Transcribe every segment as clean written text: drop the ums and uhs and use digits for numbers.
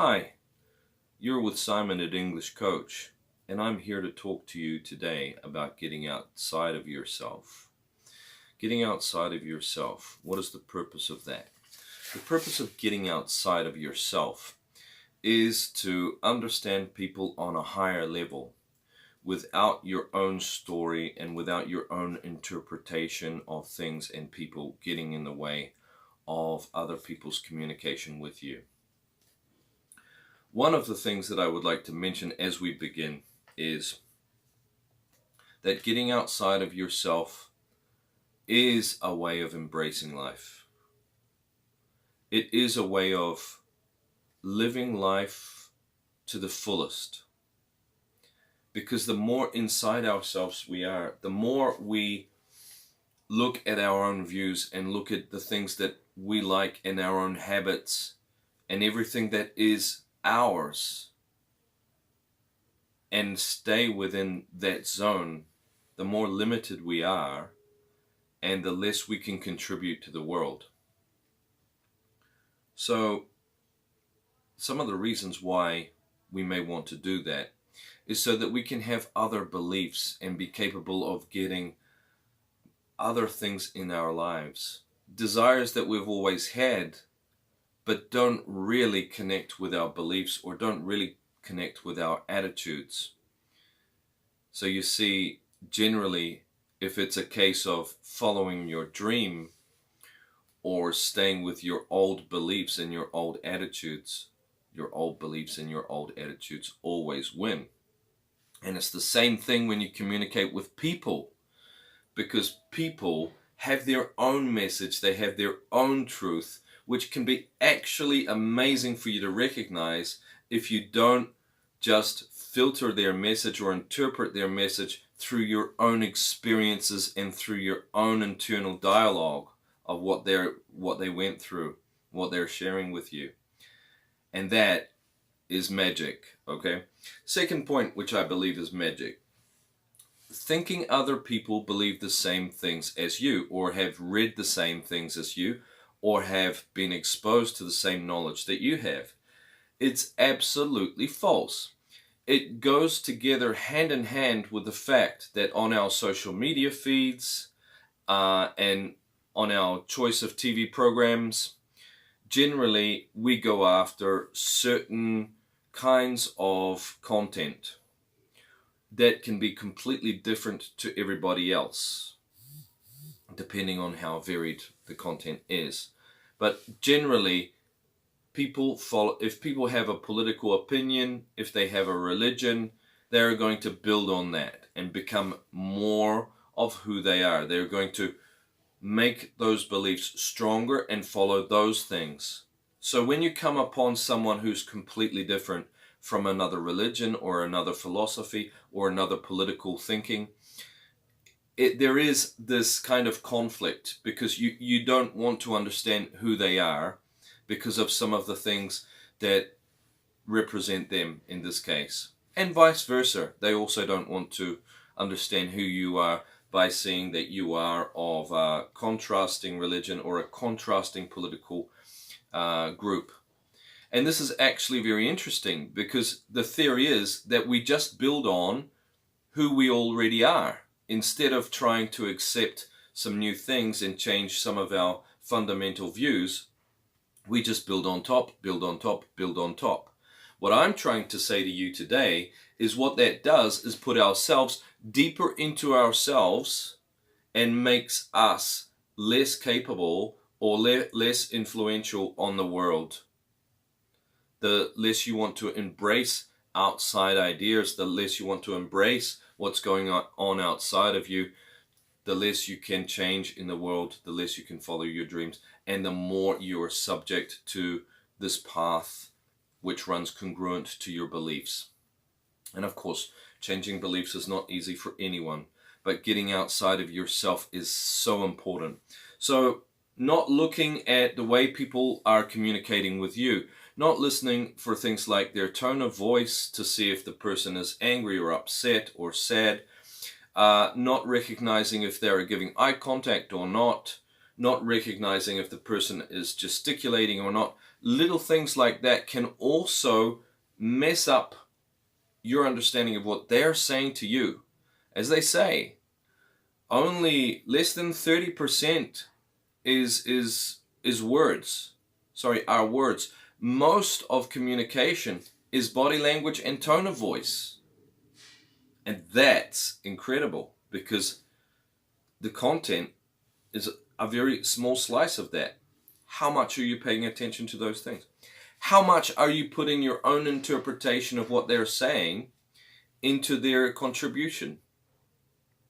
Hi, you're with Simon at English Coach, and I'm here to talk to you today about getting outside of yourself. Getting outside of yourself, what is the purpose of that? The purpose of getting outside of yourself is to understand people on a higher level without your own story and without your own interpretation of things and people getting in the way of other people's communication with you. One of the things that I would like to mention as we begin is that getting outside of yourself is a way of embracing life. It is a way of living life to the fullest. Because the more inside ourselves we are, the more we look at our own views and look at the things that we like and our own habits and everything that is ours and stay within that zone, the more limited we are and the less we can contribute to the world. So some of the reasons why we may want to do that is so that we can have other beliefs and be capable of getting other things in our lives, desires that we've always had but don't really connect with our beliefs or don't really connect with our attitudes. So you see, generally, if it's a case of following your dream or staying with your old beliefs and your old attitudes, your old beliefs and your old attitudes always win. And it's the same thing when you communicate with people, because people have their own message, they have their own truth, which can be actually amazing for you to recognize if you don't just filter their message or interpret their message through your own experiences and through your own internal dialogue of what they went through, what they're sharing with you. And that is magic, okay? Second point, which I believe is magic. Thinking other people believe the same things as you, or have read the same things as you, or have been exposed to the same knowledge that you have. It's absolutely false. It goes together hand in hand with the fact that on our social media feeds and on our choice of TV programs, generally we go after certain kinds of content that can be completely different to everybody else, depending on how varied the content is. But generally, people follow, if people have a political opinion, if they have a religion, they're going to build on that and become more of who they are. They're going to make those beliefs stronger and follow those things. So when you come upon someone who's completely different from another religion or another philosophy or another political thinking, there is this kind of conflict because you don't want to understand who they are because of some of the things that represent them in this case. And vice versa. They also don't want to understand who you are by seeing that you are of a contrasting religion or a contrasting political group. And this is actually very interesting because the theory is that we just build on who we already are instead of trying to accept some new things and change some of our fundamental views. We just build on top, build on top, build on top. What I'm trying to say to you today is what that does is put ourselves deeper into ourselves and makes us less capable or less influential on the world. The less you want to embrace outside ideas, the less you want to embrace what's going on outside of you, the less you can change in the world, the less you can follow your dreams, and the more you are subject to this path which runs congruent to your beliefs. And of course, changing beliefs is not easy for anyone, but getting outside of yourself is so important. So not looking at the way people are communicating with you, not listening for things like their tone of voice to see if the person is angry or upset or sad, not recognizing if they're giving eye contact or not recognizing if the person is gesticulating or not, little things like that can also mess up your understanding of what they're saying to you. As they say, only less than 30% is words. Sorry, are words. Most of communication is body language and tone of voice. And that's incredible, because the content is a very small slice of that. How much are you paying attention to those things? How much are you putting your own interpretation of what they're saying into their contribution?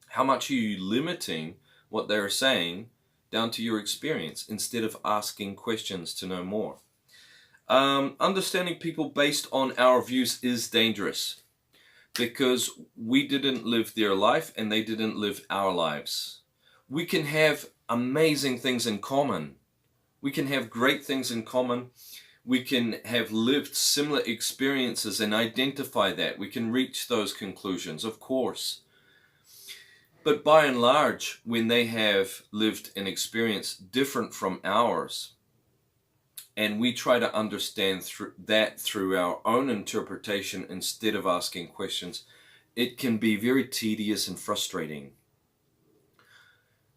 How much are you limiting what they're saying down to your experience instead of asking questions to know more? Understanding people based on our views is dangerous, because we didn't live their life and they didn't live our lives. We can have amazing things in common. We can have great things in common. We can have lived similar experiences and identify that. We can reach those conclusions, of course. But by and large, when they have lived an experience different from ours, and we try to understand through our own interpretation instead of asking questions, it can be very tedious and frustrating.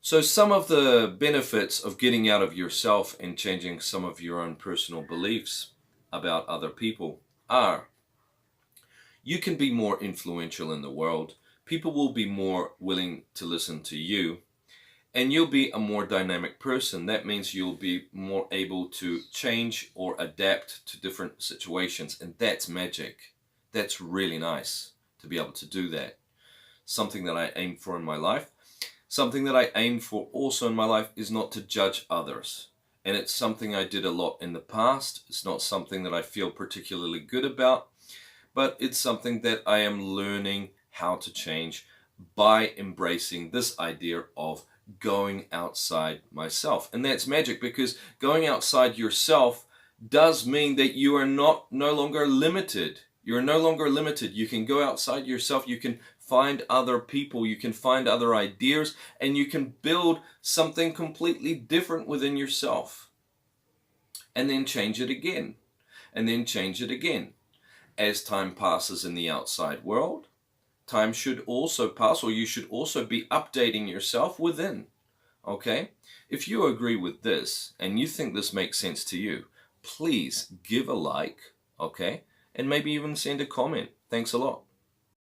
So some of the benefits of getting out of yourself and changing some of your own personal beliefs about other people are: you can be more influential in the world, people will be more willing to listen to you, and you'll be a more dynamic person. That means you'll be more able to change or adapt to different situations, and that's magic. That's really nice to be able to do that. Something that I aim for in my life. Something that I aim for also in my life is not to judge others. And it's something I did a lot in the past. It's not something that I feel particularly good about, but it's something that I am learning how to change by embracing this idea of going outside myself. And that's magic, because going outside yourself does mean that you are no longer limited. You're no longer limited. You can go outside yourself. You can find other people. You can find other ideas, and you can build something completely different within yourself. And then change it again. And then change it again. As time passes in the outside world, time should also pass, or you should also be updating yourself within. Okay? If you agree with this and you think this makes sense to you, please give a like, okay? And maybe even send a comment. Thanks a lot.